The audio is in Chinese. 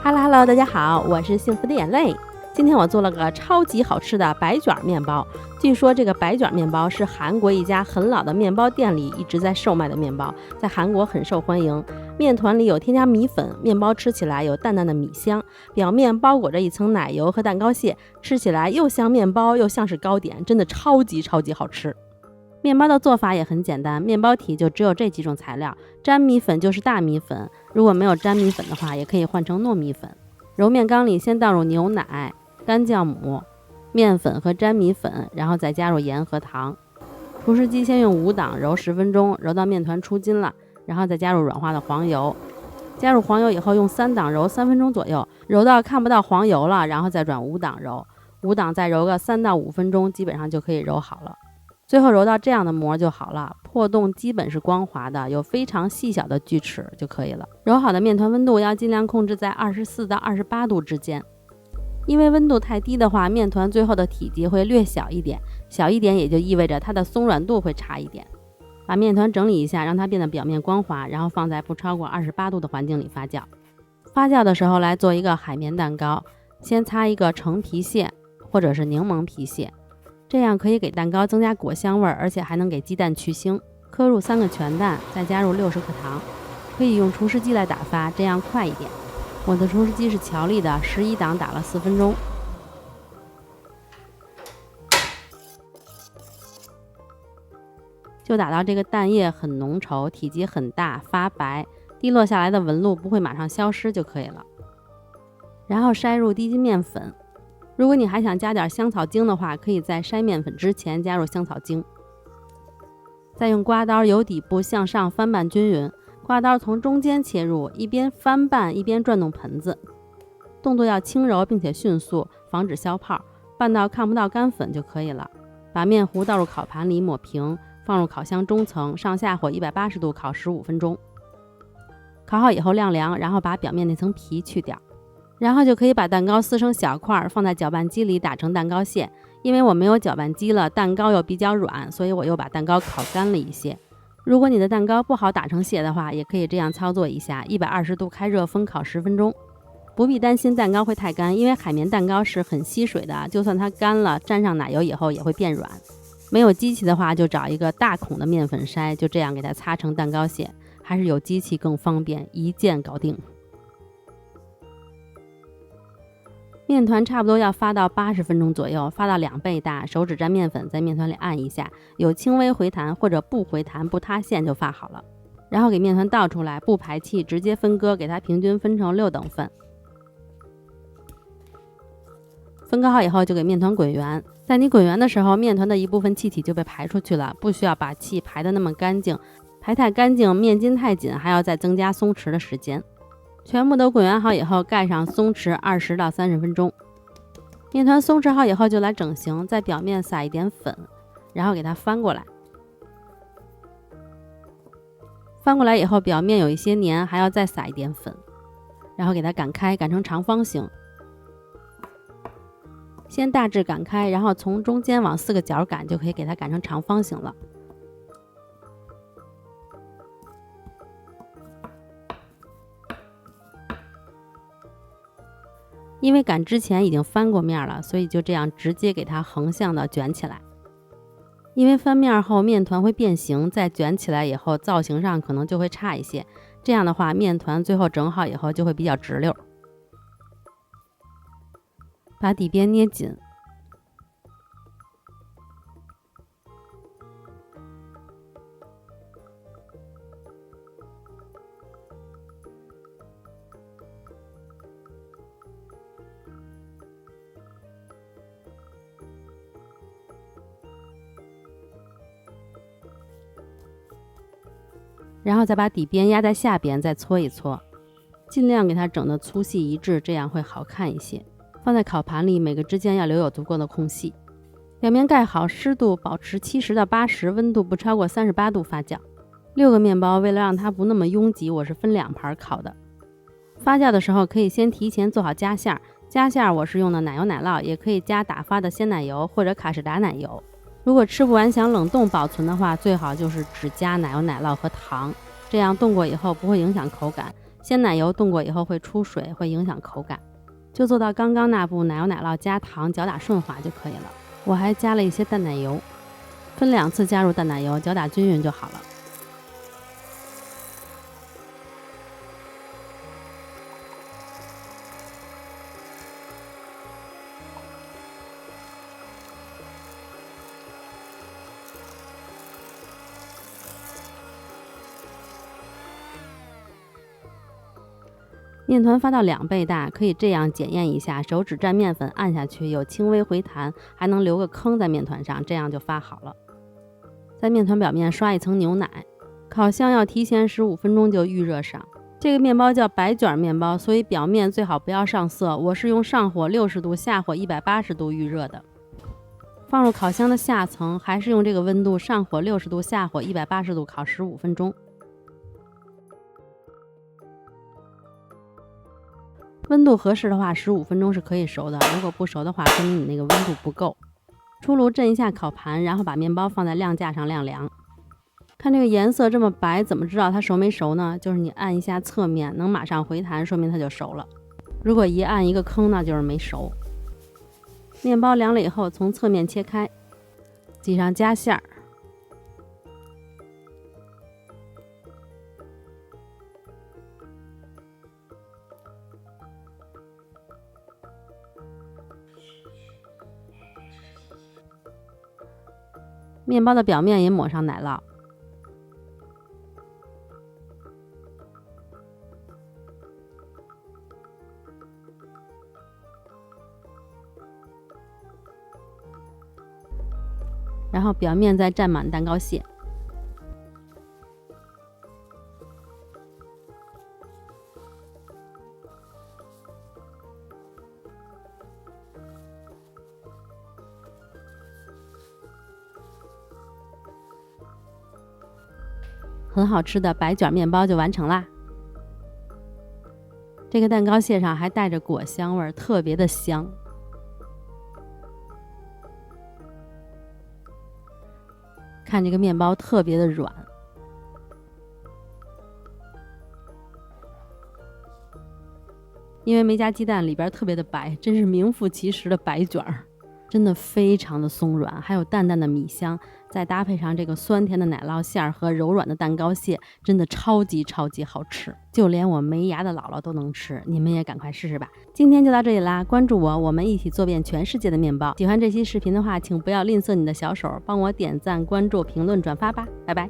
Hello， 大家好，我是幸福的眼泪。今天我做了个超级好吃的白卷面包。据说这个白卷面包是韩国一家很老的面包店里一直在售卖的面包，在韩国很受欢迎。面团里有添加米粉，面包吃起来有淡淡的米香，表面包裹着一层奶油和蛋糕屑，吃起来又像面包又像是糕点，真的超级好吃。面包的做法也很简单，面包体就只有这几种材料，粘米粉就是大米粉，如果没有粘米粉的话，也可以换成糯米粉。揉面缸里先倒入牛奶、干酵母、面粉和粘米粉，然后再加入盐和糖。厨师机先用5档揉10分钟，揉到面团出筋了，然后再加入软化的黄油。加入黄油以后用3档揉3分钟左右，揉到看不到黄油了，然后再转5档揉，5档再揉个3到5分钟，基本上就可以揉好了。最后揉到这样的模就好了，破洞基本是光滑的，有非常细小的锯齿就可以了。揉好的面团温度要尽量控制在24到28度之间，因为温度太低的话，面团最后的体积会略小一点，小一点也就意味着它的松软度会差一点。把面团整理一下，让它变得表面光滑，然后放在不超过28度的环境里发酵。发酵的时候来做一个海绵蛋糕，先擦一个橙皮屑或者是柠檬皮屑，这样可以给蛋糕增加果香味，而且还能给鸡蛋去腥。磕入3个全蛋，再加入60克糖，可以用厨师机来打发，这样快一点。我的厨师机是乔力的，11档打了4分钟。就打到这个蛋液很浓稠，体积很大，发白，滴落下来的纹路不会马上消失就可以了。然后筛入低筋面粉，如果你还想加点香草精的话，可以在筛面粉之前加入香草精。再用刮刀由底部向上翻拌均匀，刮刀从中间切入，一边翻拌一边转动盆子，动作要轻柔并且迅速，防止消泡，拌到看不到干粉就可以了。把面糊倒入烤盘里抹平，放入烤箱中层，上下火180度烤15分钟。烤好以后晾凉，然后把表面那层皮去掉，然后就可以把蛋糕撕成小块，放在搅拌机里打成蛋糕屑。因为我没有搅拌机了，蛋糕又比较软，所以我又把蛋糕烤干了一些。如果你的蛋糕不好打成屑的话，也可以这样操作一下，120度开热风烤10分钟。不必担心蛋糕会太干，因为海绵蛋糕是很吸水的，就算它干了，沾上奶油以后也会变软。没有机器的话，就找一个大孔的面粉筛，就这样给它擦成蛋糕屑，还是有机器更方便，一键搞定。面团差不多要发到80分钟左右，发到2倍大，手指沾面粉在面团里按一下，有轻微回弹或者不回弹不塌陷就发好了。然后给面团倒出来，不排气，直接分割，给它平均分成6等份。分割好以后就给面团滚圆，在你滚圆的时候，面团的一部分气体就被排出去了，不需要把气排得那么干净，排太干净面筋太紧，还要再增加松弛的时间。全部都滚圆好以后，盖上松弛20到30分钟。面团松弛好以后就来整形，在表面撒一点粉，然后给它翻过来。翻过来以后，表面有一些黏，还要再撒一点粉，然后给它擀开，擀成长方形。先大致擀开，然后从中间往4个角擀，就可以给它擀成长方形了。因为擀之前已经翻过面了，所以就这样直接给它横向的卷起来。因为翻面后面团会变形，再卷起来以后造型上可能就会差一些，这样的话面团最后整好以后就会比较直溜。把底边捏紧，然后再把底边压在下边，再搓一搓，尽量给它整得粗细一致，这样会好看一些。放在烤盘里，每个之间要留有足够的空隙。表面盖好，湿度保持70到80，温度不超过38度发酵。6个面包为了让它不那么拥挤，我是分2盘烤的。发酵的时候可以先提前做好夹馅，夹馅我是用的奶油奶酪，也可以加打发的鲜奶油或者卡士达奶油。如果吃不完想冷冻保存的话，最好就是只加奶油奶酪和糖，这样冻过以后不会影响口感。鲜奶油冻过以后会出水，会影响口感。就做到刚刚那步，奶油奶酪加糖搅打顺滑就可以了。我还加了一些淡奶油，分2次加入淡奶油，搅打均匀就好了。面团发到2倍大，可以这样检验一下，手指沾面粉按下去有轻微回弹，还能留个坑在面团上，这样就发好了。在面团表面刷一层牛奶，烤箱要提前15分钟就预热上。这个面包叫白卷面包，所以表面最好不要上色，我是用上火60度下火180度预热的。放入烤箱的下层，还是用这个温度，上火60度下火180度烤15分钟。温度合适的话，15分钟是可以熟的，如果不熟的话，说明你那个温度不够。出炉震一下烤盘，然后把面包放在晾架上晾凉。看这个颜色这么白，怎么知道它熟没熟呢？就是你按一下侧面，能马上回弹，说明它就熟了。如果一按一个坑，那就是没熟。面包凉了以后，从侧面切开，挤上夹馅儿。面包的表面也抹上奶酪，然后表面再蘸满蛋糕屑。很好吃的白卷面包就完成啦。这个蛋糕屑上还带着果香味，特别的香。看这个面包特别的软，因为没加鸡蛋，里边特别的白，真是名副其实的白卷儿。真的非常的松软，还有淡淡的米香，再搭配上这个酸甜的奶酪馅和柔软的蛋糕屑，真的超级好吃，就连我没牙的姥姥都能吃，你们也赶快试试吧。今天就到这里啦，关注我，我们一起做遍全世界的面包。喜欢这期视频的话，请不要吝啬你的小手，帮我点赞、关注、评论、转发吧，拜拜。